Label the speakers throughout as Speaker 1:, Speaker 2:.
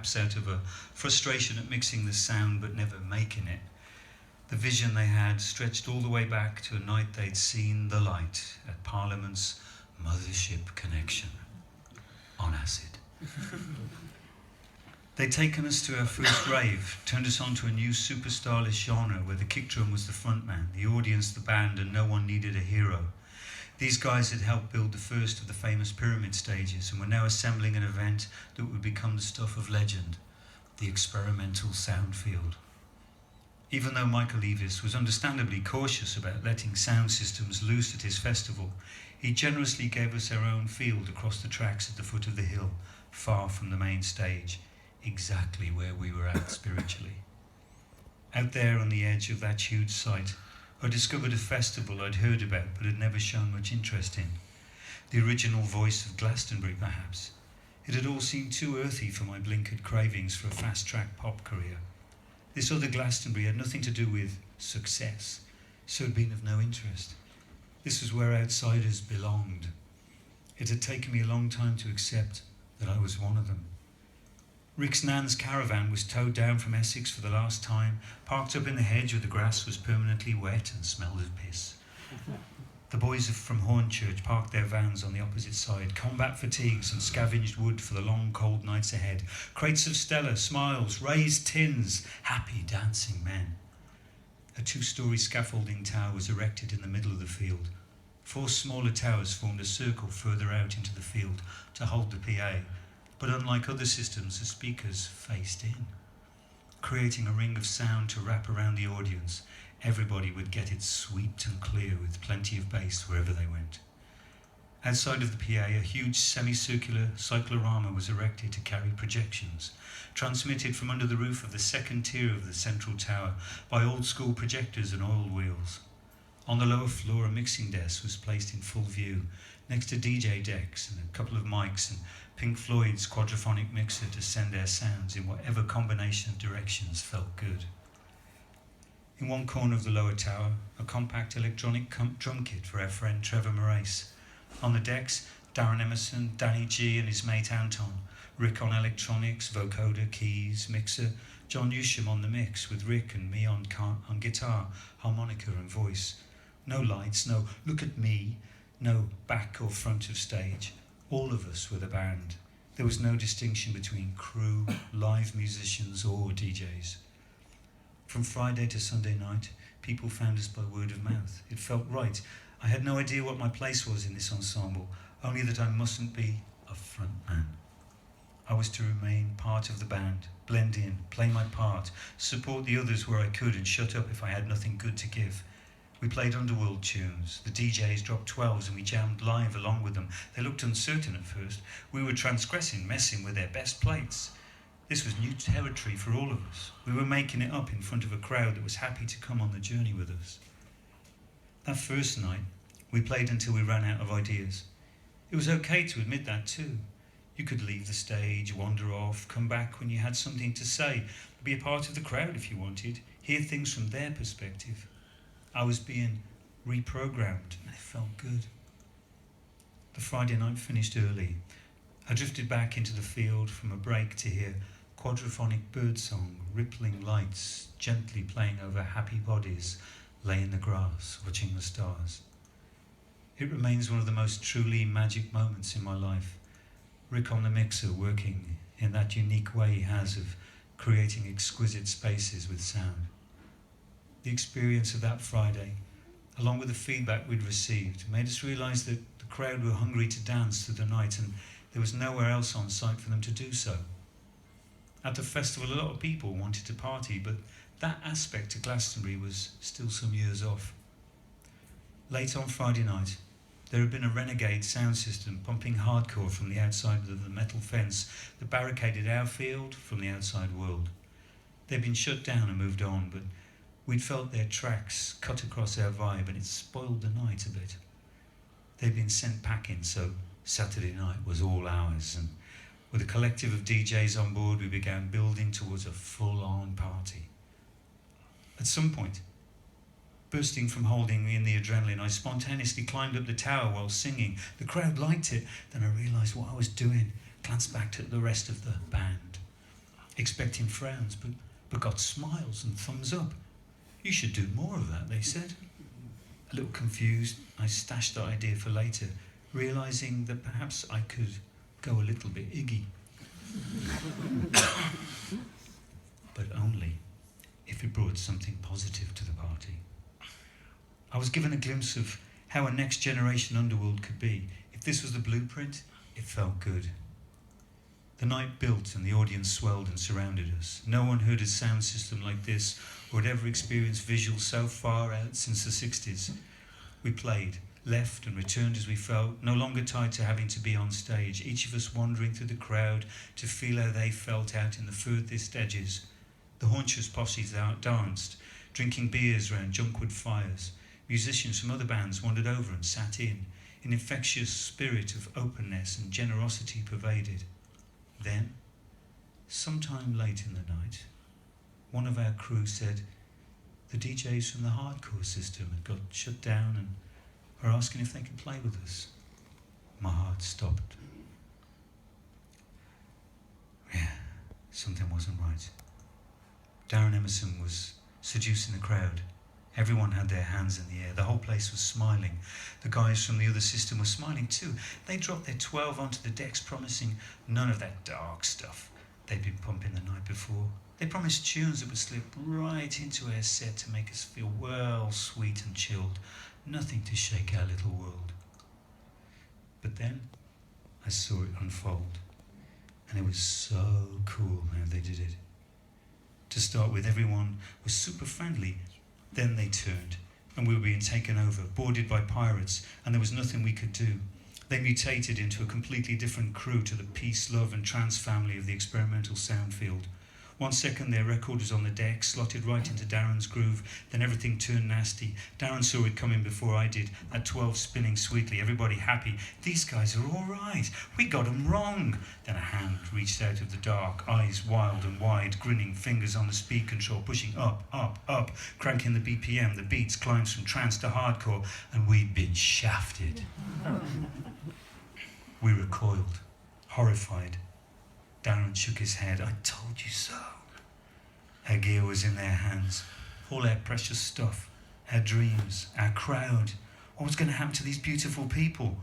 Speaker 1: perhaps out of a frustration at mixing the sound but never making it. The vision they had stretched all the way back to a night they'd seen the light at Parliament's Mothership Connection on acid. They'd taken us to our first rave, turned us on to a new super stylish genre where the kick drum was the front man, the audience the band, and no one needed a hero. These guys had helped build the first of the famous pyramid stages and were now assembling an event that would become the stuff of legend, the experimental sound field. Even though Michael Eavis was understandably cautious about letting sound systems loose at his festival, he generously gave us our own field across the tracks at the foot of the hill, far from the main stage, exactly where we were at spiritually. Out there on the edge of that huge site, I discovered a festival I'd heard about but had never shown much interest in. The original voice of Glastonbury, perhaps. It had all seemed too earthy for my blinkered cravings for a fast-track pop career. This other Glastonbury had nothing to do with success, so had been of no interest. This was where outsiders belonged. It had taken me a long time to accept that I was one of them. Rick's nan's caravan was towed down from Essex for the last time, parked up in the hedge where the grass was permanently wet and smelled of piss. The boys from Hornchurch parked their vans on the opposite side, combat fatigues and scavenged wood for the long, cold nights ahead. Crates of Stella, smiles, raised tins, happy, dancing men. A 2-story scaffolding tower was erected in the middle of the field. 4 smaller towers formed a circle further out into the field to hold the PA, but unlike other systems, the speakers faced in, creating a ring of sound to wrap around the audience. Everybody would get it swept and clear with plenty of bass wherever they went. Outside of the PA, a huge semicircular cyclorama was erected to carry projections, transmitted from under the roof of the second tier of the central tower by old-school projectors and oil wheels. On the lower floor, a mixing desk was placed in full view, next to DJ decks and a couple of mics and Pink Floyd's quadraphonic mixer to send their sounds in whatever combination of directions felt good. In one corner of the lower tower, a compact electronic drum kit for our friend Trevor Morace. On the decks, Darren Emerson, Danny G and his mate Anton, Rick on electronics, vocoder, keys, mixer, John Newsham on the mix with Rick and me on guitar, harmonica and voice. No lights, no look at me, no back or front of stage. All of us were the band. There was no distinction between crew, live musicians or DJs. From Friday to Sunday night, people found us by word of mouth. It felt right. I had no idea what my place was in this ensemble, only that I mustn't be a front man. I was to remain part of the band, blend in, play my part, support the others where I could and shut up if I had nothing good to give. We played underworld tunes. The DJs dropped 12s and we jammed live along with them. They looked uncertain at first. We were transgressing, messing with their best plates. This was new territory for all of us. We were making it up in front of a crowd that was happy to come on the journey with us. That first night, we played until we ran out of ideas. It was okay to admit that too. You could leave the stage, wander off, come back when you had something to say, be a part of the crowd if you wanted, hear things from their perspective. I was being reprogrammed and it felt good. The Friday night finished early. I drifted back into the field from a break to hear quadraphonic birdsong, rippling lights, gently playing over happy bodies, lay in the grass, watching the stars. It remains one of the most truly magic moments in my life. Rick on the mixer working in that unique way he has of creating exquisite spaces with sound. The experience of that Friday, along with the feedback we'd received, made us realise that the crowd were hungry to dance through the night and there was nowhere else on site for them to do so. At the festival, a lot of people wanted to party, but that aspect of Glastonbury was still some years off. Late on Friday night, there had been a renegade sound system pumping hardcore from the outside of the metal fence that barricaded our field from the outside world. They'd been shut down and moved on, but we'd felt their tracks cut across our vibe and it spoiled the night a bit. They'd been sent packing, so Saturday night was all ours, and with a collective of DJs on board, we began building towards a full-on party. At some point, bursting from holding in the adrenaline, I spontaneously climbed up the tower while singing. The crowd liked it. Then I realised what I was doing, glanced back to the rest of the band. expecting frowns, but got smiles and thumbs up. You should do more of that, they said. A little confused, I stashed the idea for later, realising that perhaps I could go a little bit Iggy. But only if it brought something positive to the party. I was given a glimpse of how a next generation underworld could be. If this was the blueprint, it felt good. The night built and the audience swelled and surrounded us. No one heard a sound system like this or had ever experienced visuals so far out since the 60s. We played, left and returned as we felt, no longer tied to having to be on stage, each of us wandering through the crowd to feel how they felt out in the furthest edges. The haunchers posses danced, drinking beers round junkwood fires. Musicians from other bands wandered over and sat in. An infectious spirit of openness and generosity pervaded. Then, sometime late in the night, one of our crew said the DJs from the hardcore system had got shut down and were asking if they could play with us. My heart stopped. Yeah, something wasn't right. Darren Emerson was seducing the crowd. Everyone had their hands in the air. The whole place was smiling. The guys from the other system were smiling too. They dropped their 12 onto the decks, promising none of that dark stuff they'd been pumping the night before. They promised tunes that would slip right into our set to make us feel well, sweet and chilled. Nothing to shake our little world. But then I saw it unfold. And it was so cool how they did it. To start with, everyone was super friendly. Then they turned, and we were being taken over, boarded by pirates, and there was nothing we could do. They mutated into a completely different crew to the peace, love and trance family of the experimental sound field. 1 second their record was on the deck, slotted right into Darren's groove, then everything turned nasty. Darren saw it coming before I did, that 12 spinning sweetly, everybody happy. These guys are all right, we got them wrong. Then a hand reached out of the dark, eyes wild and wide, grinning, fingers on the speed control, pushing up, up, up, cranking the BPM, the beats climbs from trance to hardcore, and we'd been shafted. We recoiled, horrified. Darren shook his head. I told you so. Our gear was in their hands. All our precious stuff, our dreams, our crowd. What was going to happen to these beautiful people?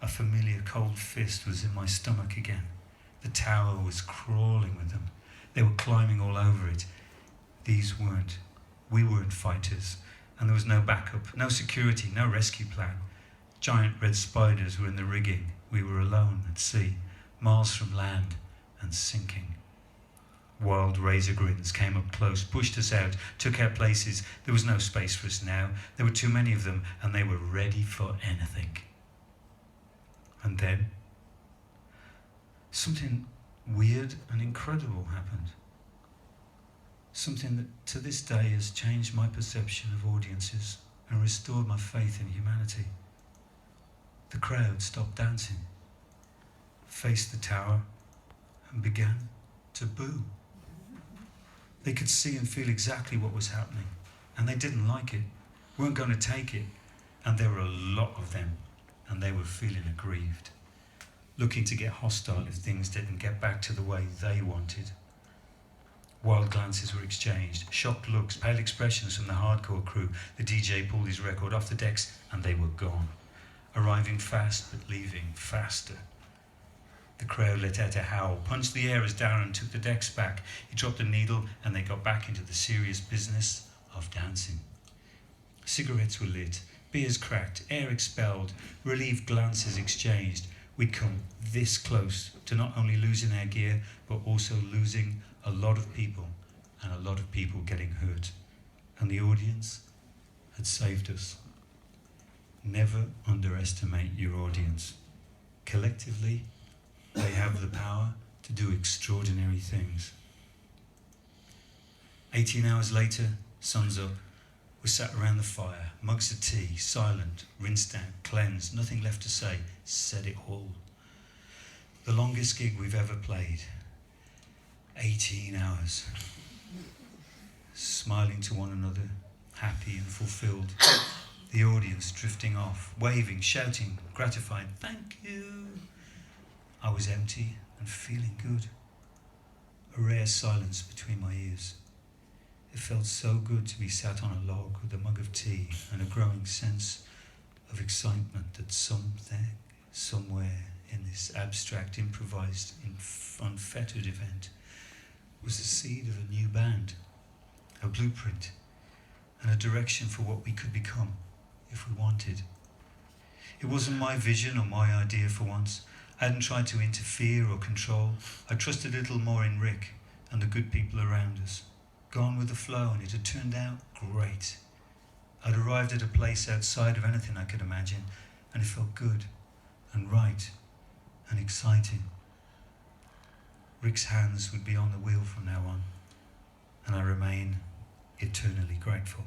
Speaker 1: A familiar cold fist was in my stomach again. The tower was crawling with them. They were climbing all over it. These weren't. We weren't fighters. And there was no backup, no security, no rescue plan. Giant red spiders were in the rigging. We were alone at sea, miles from land, and sinking. Wild razor grins came up close, pushed us out, took our places. There was no space for us now. There were too many of them, and they were ready for anything. And then, something weird and incredible happened. Something that to this day has changed my perception of audiences and restored my faith in humanity. The crowd stopped dancing, faced the tower, and began to boo. They could see and feel exactly what was happening, and they didn't like it, weren't going to take it, and there were a lot of them, and they were feeling aggrieved, looking to get hostile if things didn't get back to the way they wanted. Wild glances were exchanged, shocked looks, pale expressions from the hardcore crew. The DJ pulled his record off the decks, and they were gone, arriving fast but leaving faster. The crowd let out a howl, punched the air as Darren took the decks back. He dropped a needle and they got back into the serious business of dancing. Cigarettes were lit, beers cracked, air expelled, relieved glances exchanged. We'd come this close to not only losing our gear, but also losing a lot of people, and a lot of people getting hurt. And the audience had saved us. Never underestimate your audience. Collectively, they have the power to do extraordinary things. 18 hours later, sun's up. We sat around the fire, mugs of tea, silent, rinsed out, cleansed, nothing left to say, said it all. The longest gig we've ever played. 18 hours. Smiling to one another, happy and fulfilled. The audience drifting off, waving, shouting, gratified, thank you. I was empty and feeling good. a rare silence between my ears. It felt so good to be sat on a log with a mug of tea and a growing sense of excitement that something, somewhere in this abstract, improvised, unfettered event was the seed of a new band, a blueprint, and a direction for what we could become if we wanted. It wasn't my vision or my idea for once. I hadn't tried to interfere or control. I trusted a little more in Rick and the good people around us. Gone with the flow, and it had turned out great. I'd arrived at a place outside of anything I could imagine, and it felt good and right and exciting. Rick's hands would be on the wheel from now on, and I remain eternally grateful.